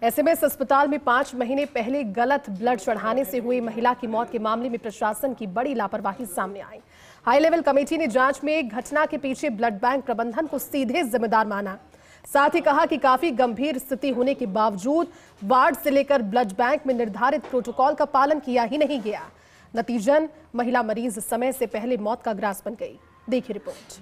SMS अस्पताल में 5 महीने पहले गलत ब्लड चढ़ाने से हुई महिला की मौत के मामले में प्रशासन की बड़ी लापरवाही सामने आई। हाई लेवल कमेटी ने जांच में घटना के पीछे ब्लड बैंक प्रबंधन को सीधे जिम्मेदार माना। साथ ही कहा कि काफी गंभीर स्थिति होने के बावजूद वार्ड से लेकर ब्लड बैंक में निर्धारित प्रोटोकॉल का पालन किया ही नहीं गया। नतीजन महिला मरीज समय से पहले मौत का ग्रास बन गई। देखिए रिपोर्ट।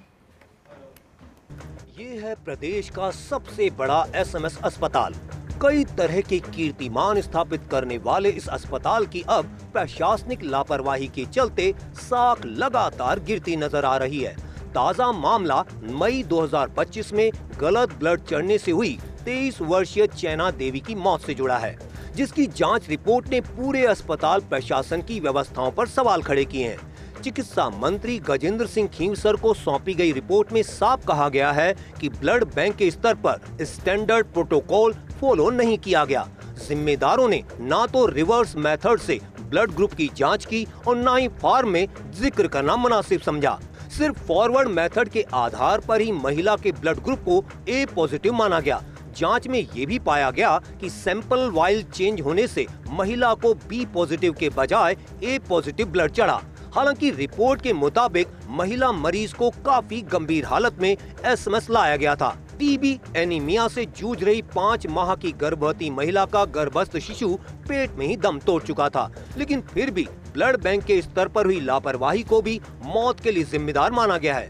ये है प्रदेश का सबसे बड़ा एसएमएस अस्पताल। कई तरह के कीर्तिमान स्थापित करने वाले इस अस्पताल की अब प्रशासनिक लापरवाही के चलते साख लगातार गिरती नजर आ रही है। ताजा मामला मई 2025 में गलत ब्लड चढ़ने से हुई 23 वर्षीय चैना देवी की मौत से जुड़ा है, जिसकी जांच रिपोर्ट ने पूरे अस्पताल प्रशासन की व्यवस्थाओं पर सवाल खड़े किए हैं। चिकित्सा मंत्री गजेंद्र सिंह खींवसर को सौंपी गई रिपोर्ट में साफ कहा गया है कि ब्लड बैंक के स्तर पर स्टैंडर्ड प्रोटोकॉल फॉलो नहीं किया गया। जिम्मेदारों ने ना तो रिवर्स मेथड से ब्लड ग्रुप की जांच की और ना ही फॉर्म में जिक्र करना मुनासिब समझा। सिर्फ फॉरवर्ड मेथड के आधार पर ही महिला के ब्लड ग्रुप को ए पॉजिटिव माना गया। जांच में ये भी पाया गया कि सैंपल वाइल चेंज होने से महिला को बी पॉजिटिव के बजाय ए पॉजिटिव ब्लड चढ़ा। हालांकि रिपोर्ट के मुताबिक महिला मरीज को काफी गंभीर हालत में एसएमएस लाया गया था। टीबी एनीमिया से जूझ रही 5 माह की गर्भवती महिला का गर्भस्थ शिशु पेट में ही दम तोड़ चुका था, लेकिन फिर भी ब्लड बैंक के स्तर पर हुई लापरवाही को भी मौत के लिए जिम्मेदार माना गया है।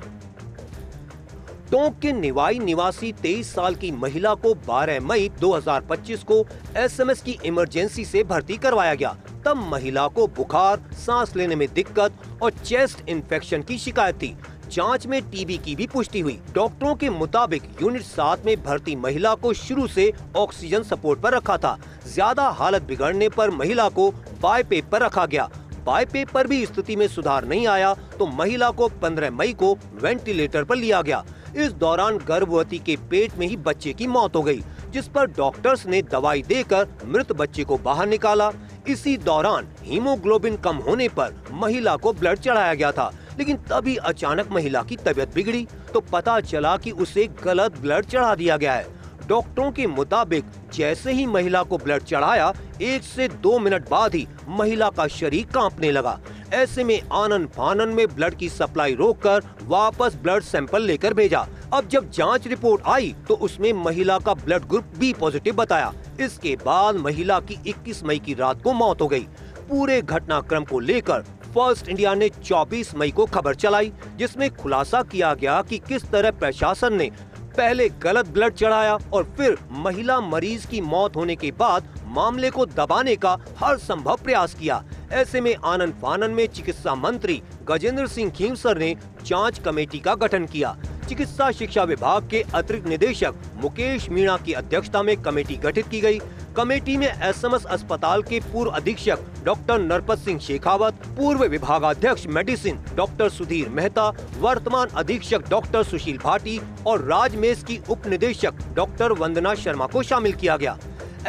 टोंक के निवाई निवासी 23 साल की महिला को 12 मई 2025 को एसएमएस की इमरजेंसी से भर्ती करवाया गया। तब महिला को बुखार, सांस लेने में दिक्कत और चेस्ट इन्फेक्शन की शिकायत थी। जांच में टीबी की भी पुष्टि हुई। डॉक्टरों के मुताबिक यूनिट 7 में भर्ती महिला को शुरू से ऑक्सीजन सपोर्ट पर रखा था। ज्यादा हालत बिगड़ने पर महिला को बाईपेप पर रखा गया। बाईपेप पर भी स्थिति में सुधार नहीं आया तो महिला को 15 मई को वेंटिलेटर पर लिया गया। इस दौरान गर्भवती के पेट में ही बच्चे की मौत हो गई, जिस पर डॉक्टर्स ने दवाई देकर मृत बच्चे को बाहर निकाला। इसी दौरान हीमोग्लोबिन कम होने पर महिला को ब्लड चढ़ाया गया था, लेकिन तभी अचानक महिला की तबीयत बिगड़ी तो पता चला कि उसे गलत ब्लड चढ़ा दिया गया है। डॉक्टरों के मुताबिक जैसे ही महिला को ब्लड चढ़ाया 1 से 2 मिनट बाद ही महिला का शरीर कांपने लगा। ऐसे में आनन फानन में ब्लड की सप्लाई रोककर वापस ब्लड सैंपल लेकर भेजा। अब जब जांच रिपोर्ट आई तो उसमें महिला का ब्लड ग्रुप बी पॉजिटिव बताया। इसके बाद महिला की 21 मई की रात को मौत हो गई। पूरे घटनाक्रम को लेकर फर्स्ट इंडिया ने 24 मई को खबर चलाई, जिसमें खुलासा किया गया कि किस तरह प्रशासन ने पहले गलत ब्लड चढ़ाया और फिर महिला मरीज की मौत होने के बाद मामले को दबाने का हर संभव प्रयास किया। ऐसे में आनन फानन में चिकित्सा मंत्री गजेंद्र सिंह खींवसर ने जांच कमेटी का गठन किया। चिकित्सा शिक्षा विभाग के अतिरिक्त निदेशक मुकेश मीणा की अध्यक्षता में कमेटी गठित की गई। कमेटी में एसएमएस अस्पताल के पूर्व अधीक्षक डॉक्टर नरपत सिंह शेखावत, पूर्व विभागाध्यक्ष मेडिसिन डॉक्टर सुधीर मेहता, वर्तमान अधीक्षक डॉक्टर सुशील भाटी और राजमेश की उप निदेशक डॉक्टर वंदना शर्मा को शामिल किया गया।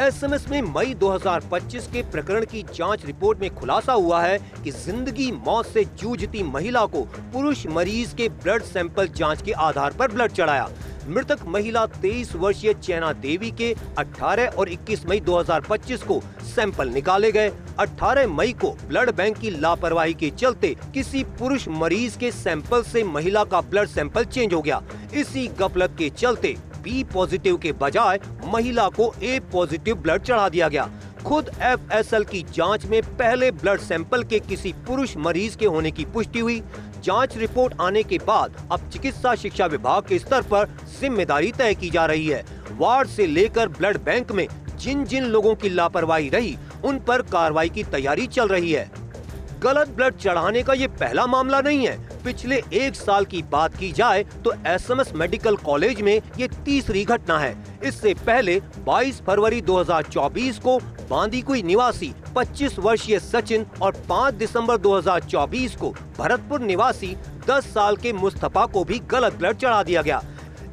एसएमएस में मई 2025 के प्रकरण की जांच रिपोर्ट में खुलासा हुआ है कि जिंदगी मौत से जूझती महिला को पुरुष मरीज के ब्लड सैंपल जांच के आधार पर ब्लड चढ़ाया। मृतक महिला 23 वर्षीय चैना देवी के 18 और 21 मई 2025 को सैंपल निकाले गए। 18 मई को ब्लड बैंक की लापरवाही के चलते किसी पुरुष मरीज के सैंपल से महिला का ब्लड सैंपल चेंज हो गया। इसी गफलत के चलते बी पॉजिटिव के बजाय महिला को ए पॉजिटिव ब्लड चढ़ा दिया गया। खुद एफएसएल की जांच में पहले ब्लड सैंपल के किसी पुरुष मरीज के होने की पुष्टि हुई। जांच रिपोर्ट आने के बाद अब चिकित्सा शिक्षा विभाग के स्तर पर जिम्मेदारी तय की जा रही है। वार्ड से लेकर ब्लड बैंक में जिन जिन लोगों की लापरवाही रही उन पर कार्रवाई की तैयारी चल रही है। गलत ब्लड चढ़ाने का ये पहला मामला नहीं है। पिछले 1 साल की बात की जाए तो एसएमएस मेडिकल कॉलेज में ये तीसरी घटना है। इससे पहले 22 फरवरी 2024 को बांदीकुई निवासी 25 वर्षीय सचिन और 5 दिसंबर 2024 को भरतपुर निवासी 10 साल के मुस्तफा को भी गलत ब्लड चढ़ा दिया गया।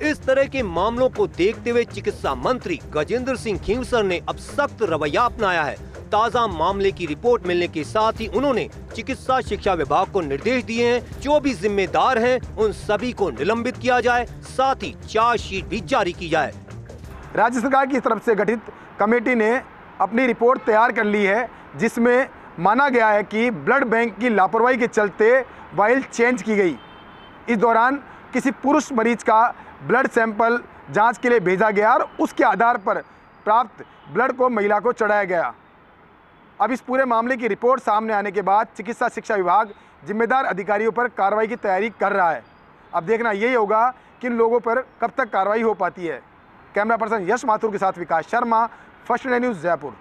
इस तरह के मामलों को देखते हुए चिकित्सा मंत्री गजेंद्र सिंह खींवसर ने अब सख्त रवैया अपनाया है। ताज़ा मामले की रिपोर्ट मिलने के साथ ही उन्होंने चिकित्सा शिक्षा विभाग को निर्देश दिए हैं, जो भी जिम्मेदार हैं उन सभी को निलंबित किया जाए, साथ ही चार्जशीट भी जारी की जाए। राज्य सरकार की तरफ से गठित कमेटी ने अपनी रिपोर्ट तैयार कर ली है, जिसमें माना गया है कि ब्लड बैंक की लापरवाही के चलते वाइल चेंज की गई। इस दौरान किसी पुरुष मरीज का ब्लड सैंपल जांच के लिए भेजा गया और उसके आधार पर प्राप्त ब्लड को महिला को चढ़ाया गया। अब इस पूरे मामले की रिपोर्ट सामने आने के बाद चिकित्सा शिक्षा विभाग जिम्मेदार अधिकारियों पर कार्रवाई की तैयारी कर रहा है। अब देखना यही होगा कि इन लोगों पर कब तक कार्रवाई हो पाती है। कैमरा पर्सन यश माथुर के साथ Vikas Sharma, First India News, Jaipur.